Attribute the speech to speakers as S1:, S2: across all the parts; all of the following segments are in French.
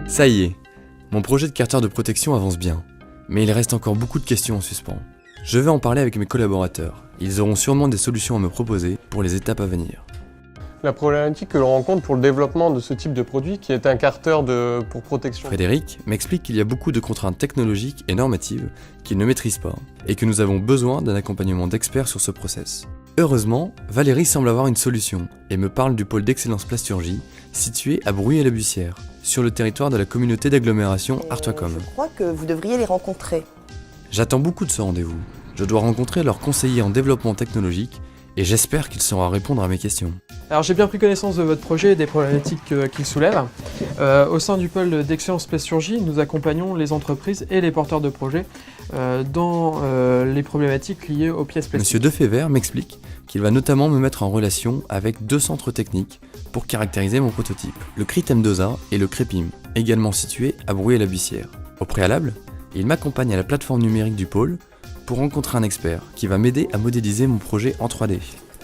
S1: Ça y est, mon projet de capteur de protection avance bien, mais il reste encore beaucoup de questions en suspens. Je vais en parler avec mes collaborateurs, ils auront sûrement des solutions à me proposer pour les étapes à venir.
S2: La problématique que l'on rencontre pour le développement de ce type de produit, qui est un capteur pour protection.
S1: Frédéric m'explique qu'il y a beaucoup de contraintes technologiques et normatives qu'il ne maîtrise pas, et que nous avons besoin d'un accompagnement d'experts sur ce process. Heureusement, Valérie semble avoir une solution, et me parle du pôle d'excellence plasturgie, situé à Bruyères-la-Bussière, sur le territoire de la communauté d'agglomération Artois-Com.
S3: Je crois que vous devriez les rencontrer.
S1: J'attends beaucoup de ce rendez-vous. Je dois rencontrer leur conseiller en développement technologique, et j'espère qu'il saura répondre à mes questions.
S4: Alors j'ai bien pris connaissance de votre projet et des problématiques qu'il soulève. Au sein du pôle d'excellence plasturgie, nous accompagnons les entreprises et les porteurs de projets dans les problématiques liées aux pièces plastiques.
S1: Monsieur Defebvre m'explique qu'il va notamment me mettre en relation avec 2 centres techniques pour caractériser mon prototype, le CRIT M2A et le CREPIM, également situés à Bruyères-la-Bussière. Au préalable, il m'accompagne à la plateforme numérique du pôle pour rencontrer un expert qui va m'aider à modéliser mon projet en 3D.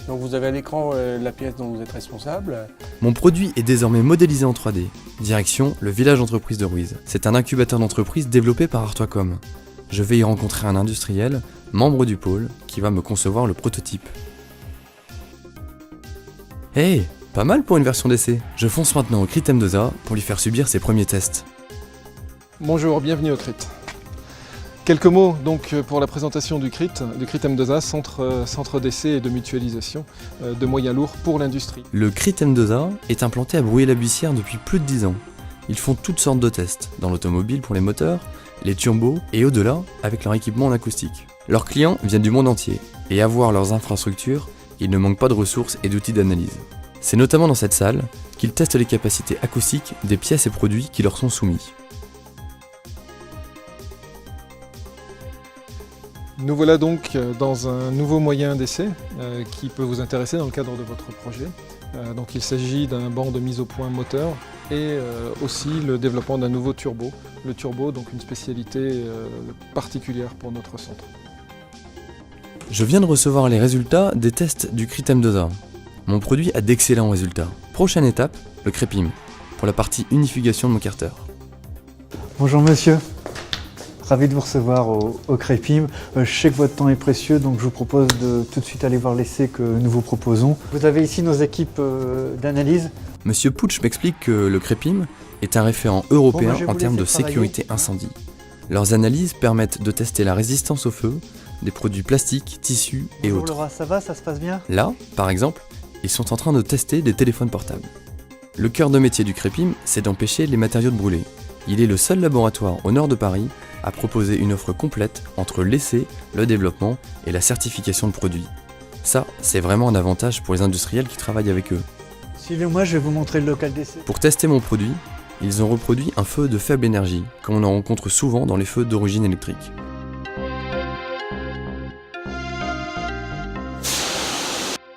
S2: Donc vous avez à l'écran la pièce dont vous êtes responsable.
S1: Mon produit est désormais modélisé en 3D. Direction le village d'entreprise de Ruiz. C'est un incubateur d'entreprise développé par Artois-Com. Je vais y rencontrer un industriel, membre du pôle, qui va me concevoir le prototype. Hey, pas mal pour une version d'essai. Je fonce maintenant au CRIT M2A pour lui faire subir ses premiers tests.
S5: Bonjour, bienvenue au CRIT. Quelques mots donc pour la présentation du CRIT M2A, centre d'essai et de mutualisation de moyens lourds pour l'industrie.
S1: Le CRIT M2A est implanté à Bruyères-la-Bussière depuis plus de 10 ans. Ils font toutes sortes de tests, dans l'automobile pour les moteurs, les turbos et au-delà avec leur équipement en acoustique. Leurs clients viennent du monde entier, et à voir leurs infrastructures, ils ne manquent pas de ressources et d'outils d'analyse. C'est notamment dans cette salle qu'ils testent les capacités acoustiques des pièces et produits qui leur sont soumis.
S5: Nous voilà donc dans un nouveau moyen d'essai qui peut vous intéresser dans le cadre de votre projet. Donc il s'agit d'un banc de mise au point moteur et aussi le développement d'un nouveau turbo. Le turbo, donc une spécialité particulière pour notre centre.
S1: Je viens de recevoir les résultats des tests du CRIT M2A. Mon produit a d'excellents résultats. Prochaine étape, le CREPIM, pour la partie unification de mon carter.
S6: Bonjour monsieur. Ravi de vous recevoir au CREPIM. Je sais que votre temps est précieux, donc je vous propose de tout de suite aller voir l'essai que nous vous proposons. Vous avez ici nos équipes d'analyse.
S1: Monsieur Putsch m'explique que le CREPIM est un référent européen en termes de sécurité incendie. Leurs analyses permettent de tester la résistance au feu des produits plastiques, tissus et
S6: Bonjour
S1: autres.
S6: Laura, ça va, ça se passe bien?
S1: Là, par exemple, ils sont en train de tester des téléphones portables. Le cœur de métier du CREPIM, c'est d'empêcher les matériaux de brûler. Il est le seul laboratoire au nord de Paris à proposer une offre complète entre l'essai, le développement et la certification de produits. Ça, c'est vraiment un avantage pour les industriels qui travaillent avec eux.
S6: Suivez-moi, je vais vous montrer le local d'essai.
S1: Pour tester mon produit, ils ont reproduit un feu de faible énergie, comme on en rencontre souvent dans les feux d'origine électrique.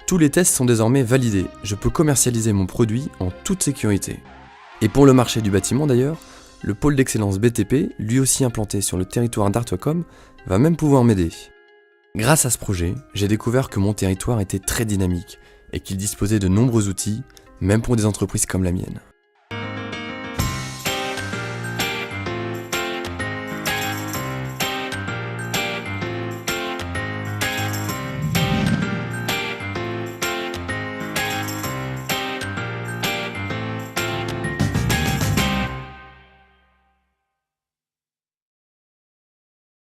S1: Tous les tests sont désormais validés, je peux commercialiser mon produit en toute sécurité. Et pour le marché du bâtiment d'ailleurs, le pôle d'excellence BTP, lui aussi implanté sur le territoire d'Artois-Com, va même pouvoir m'aider. Grâce à ce projet, j'ai découvert que mon territoire était très dynamique et qu'il disposait de nombreux outils, même pour des entreprises comme la mienne.